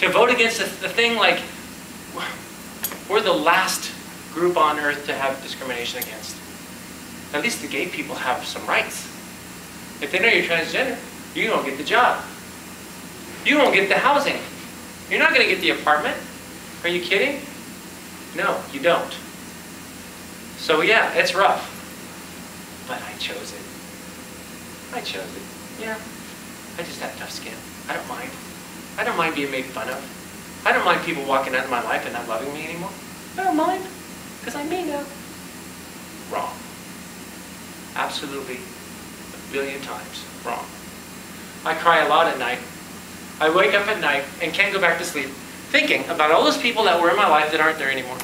To vote against the thing like, we're the last group on earth to have discrimination against. At least the gay people have some rights. If they know you're transgender, you don't get the job. You don't get the housing. You're not going to get the apartment. Are you kidding? No, you don't. So yeah, it's rough. But I chose it. I chose it. Yeah. I just have tough skin. I don't mind. I don't mind being made fun of. I don't mind people walking out of my life and not loving me anymore. I don't mind. Because I'm me now. Wrong. Absolutely a billion times wrong. I cry a lot at night. I wake up at night and can't go back to sleep thinking about all those people that were in my life that aren't there anymore.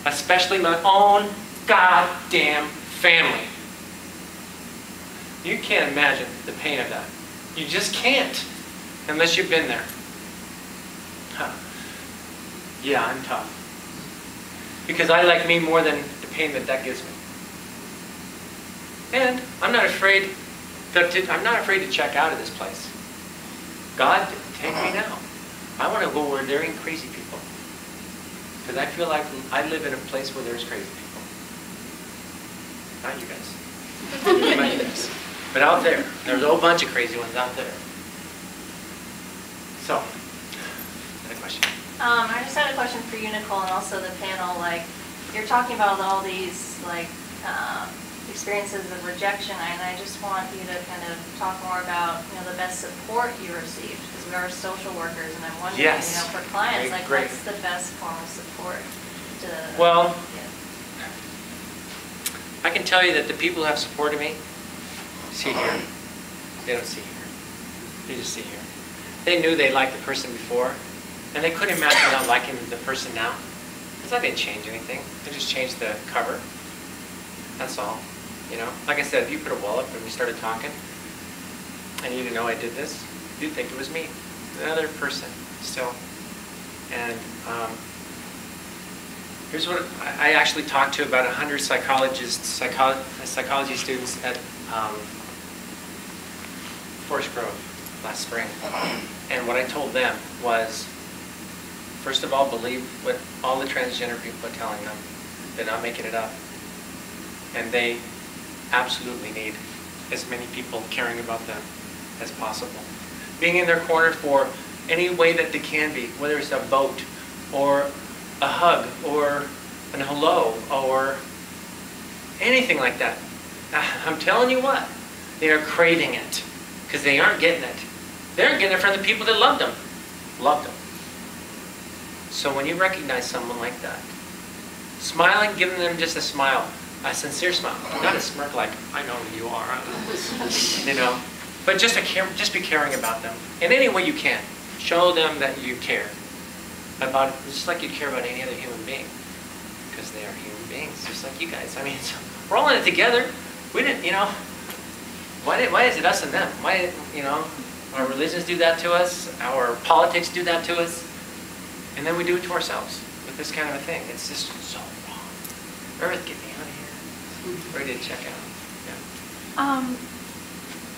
Especially my own goddamn family. You can't imagine the pain of that. You just can't unless you've been there. Huh. Yeah, I'm tough. Because I like me more than the pain that that gives me. And I'm not afraid to check out of this place. God, take me now. I want to go where there ain't crazy people. Because I feel like I live in a place where there's crazy people. Not you guys. Not you guys. But out there, there's a whole bunch of crazy ones out there. So, another question. I just had a question for you, Nicole, and also the panel. Like, you're talking about all these like experiences of rejection, and I just want you to kind of talk more about the best support you received, because we are social workers, and I'm wondering, yes. For clients, Great. What's the best form of support to Well, get? I can tell you that the people who have supported me see here. They don't see here. They just see here. They knew they liked the person before, and they couldn't imagine not liking the person now. Because I didn't change anything. I just changed the cover. That's all. Like I said, if you put a wall up and we started talking, and you didn't know I did this, you'd think it was me. Another person, still. And here's what I actually talked to about 100 psychology students at Forest Grove last spring. And what I told them was, first of all, believe what all the transgender people are telling them. They're not making it up. And they absolutely need as many people caring about them as possible. Being in their corner for any way that they can be, whether it's a vote, or a hug, or an hello, or anything like that. I'm telling you what, they are craving it, because they aren't getting it. They aren't getting it from the people that loved them. Loved them. So when you recognize someone like that, smiling, giving them just a smile, a sincere smile, not a smirk like, I know who you are, but just be caring about them in any way you can. Show them that you care about it, just like you care about any other human being, because they are human beings, just like you guys. I mean, we're all in it together. We didn't, why is it us and them? Why, our religions do that to us, our politics do that to us, and then we do it to ourselves with this kind of a thing. It's just so wrong. Earth, get me out of here. Ready to check out. Yeah.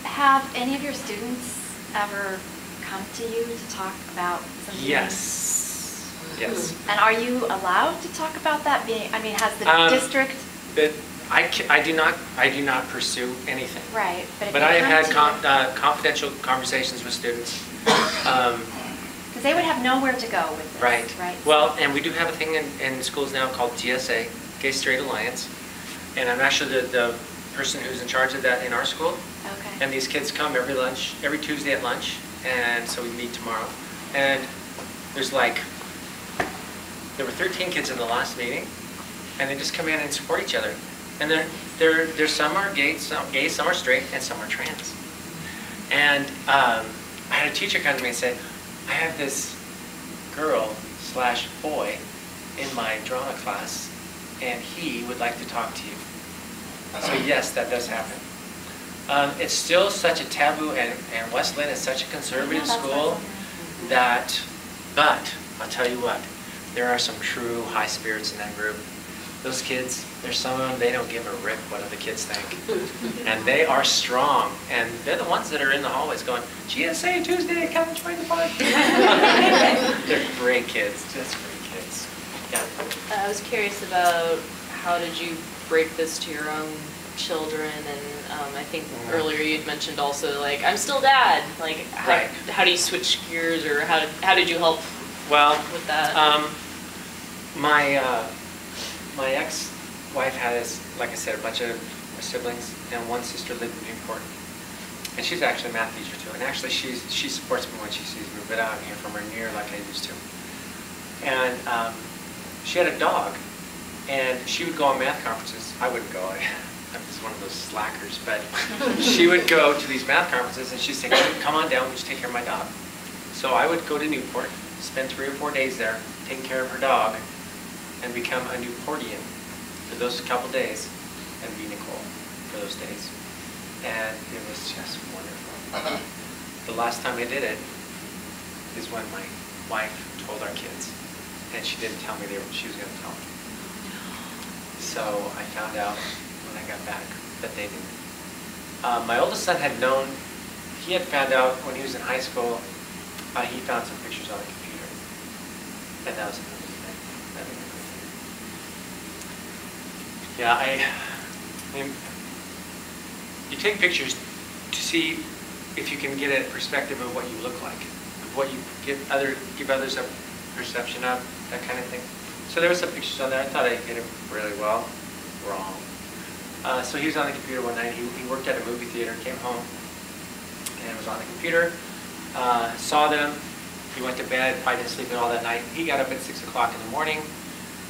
Have any of your students ever come to you to talk about something? Yes. Yes. And are you allowed to talk about that? Has the district? I do not pursue anything. Right. But I have had confidential conversations with students. Because they would have nowhere to go with this. Right. Well, and we do have a thing in schools now called GSA, Gay Straight Alliance. And I'm actually the person who's in charge of that in our school. Okay. And these kids come every Tuesday at lunch, and so we meet tomorrow. And there were 13 kids in the last meeting, and they just come in and support each other. And there's some are gay, some are straight, and some are trans. And I had a teacher come to me and say, I have this girl/boy in my drama class, and he would like to talk to you. So yes, that does happen. It's still such a taboo, and Wesleyan is such a conservative school that, but I'll tell you what, there are some true high spirits in that group. Those kids, there's some of them, they don't give a rip what other kids think. And they are strong, and they're the ones that are in the hallways going, GSA Tuesday, come join the party. great kids, just great kids. Yeah. I was curious about how did you break this to your own children, and I think earlier you'd mentioned also like I'm still dad. Like how do you switch gears, or how did you help with that? My ex-wife has, like I said, a bunch of siblings, and one sister lived in Newport, and she's actually a math teacher too. And actually, she supports me when she sees me, but I don't hear from her near like I used to. And she had a dog, and she would go on math conferences. I wouldn't go. I'm just one of those slackers, but she would go to these math conferences, and she'd say, "Come on down, would you take care of my dog?" So I would go to Newport, spend 3 or 4 days there, taking care of her dog, and become a Newportian for those couple days, and be Nicole for those days. And it was just wonderful. The last time I did it is when my wife told our kids, and she didn't tell me she was going to tell me. So I found out when I got back that they didn't. My oldest son had known, he had found out when he was in high school, he found some pictures on the computer. And that was another thing. Yeah, I mean, you take pictures to see if you can get a perspective of what you look like, of what you give others a perception of, that kind of thing. So there were some pictures on there. I thought I hit him really well. Wrong. So he was on the computer one night. He worked at a movie theater, came home, and was on the computer. Saw them. He went to bed. I didn't sleep at all that night. He got up at 6 o'clock in the morning.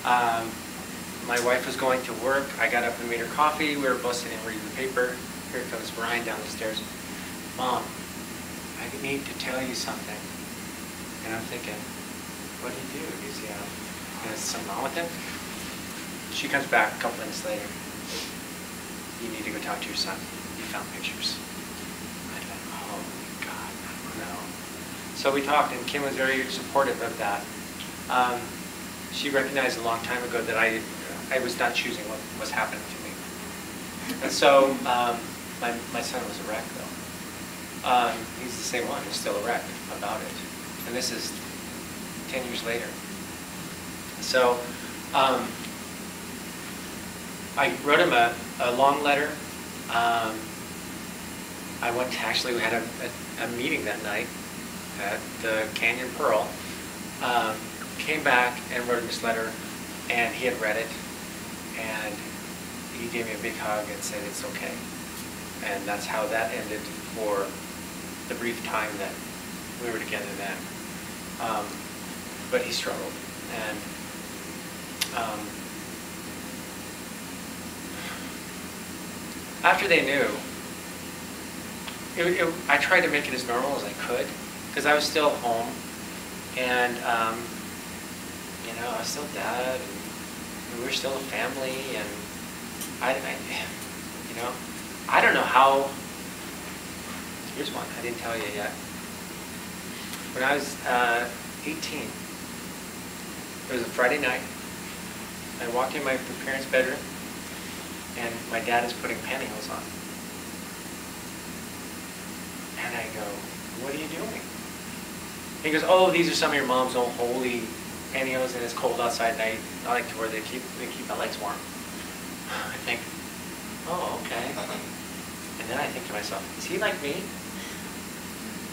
My wife was going to work. I got up and made her coffee. We were both sitting reading the paper. Here comes Brian down the stairs. "Mom, I need to tell you something." And I'm thinking, what do you do? Is something wrong with him? She comes back a couple minutes later. "You need to go talk to your son. He found pictures." I thought, oh my God, no. So we talked, and Kim was very supportive of that. She recognized a long time ago that I was not choosing what was happening to me. And so my son was a wreck, though. He's the same one who's still a wreck about it. And this is 10 years later. So I wrote him a long letter. I went to, actually, we had a meeting that night at the Canyon Pearl. Came back and wrote him this letter, and he had read it, and he gave me a big hug and said it's okay. And that's how that ended for the brief time that we were together then. But he struggled, and after they knew, I tried to make it as normal as I could, because I was still home, and I was still dad, and we were still a family, and I don't know how. Here's one I didn't tell you yet. When I was 18, it was a Friday night. I walked in my parents' bedroom, and my dad is putting pantyhose on. And I go, "What are you doing?" He goes, "Oh, these are some of your mom's old holy pantyhose, and it's cold outside, and I like to wear they keep my legs warm." I think, oh, okay. And then I think to myself, is he like me?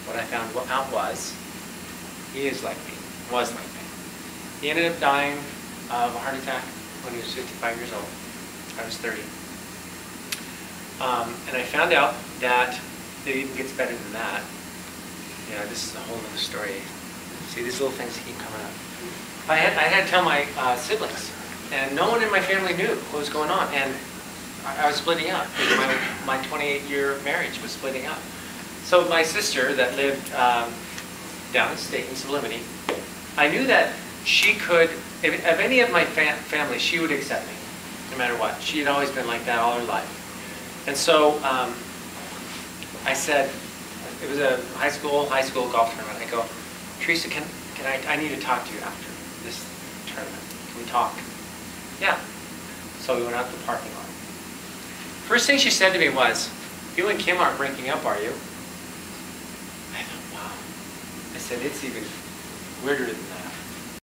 What I found out was, he is like me, was like me. He ended up dying of a heart attack when he was 55 years old. I was 30. And I found out that it even gets better than that. This is a whole other story. See, these little things keep coming up. I had to tell my siblings, and no one in my family knew what was going on. And I was splitting up. My 28-year marriage was splitting up. So my sister that lived downstate in Sublimity, I knew that she could, of any of my family, she would accept me, no matter what. She had always been like that all her life. And so I said, it was a high school golf tournament. I go, "Teresa, I need to talk to you after this tournament. Can we talk?" "Yeah." So we went out to the parking lot. First thing she said to me was, "You and Kim aren't breaking up, are you?" I thought, wow. I said, "It's even weirder than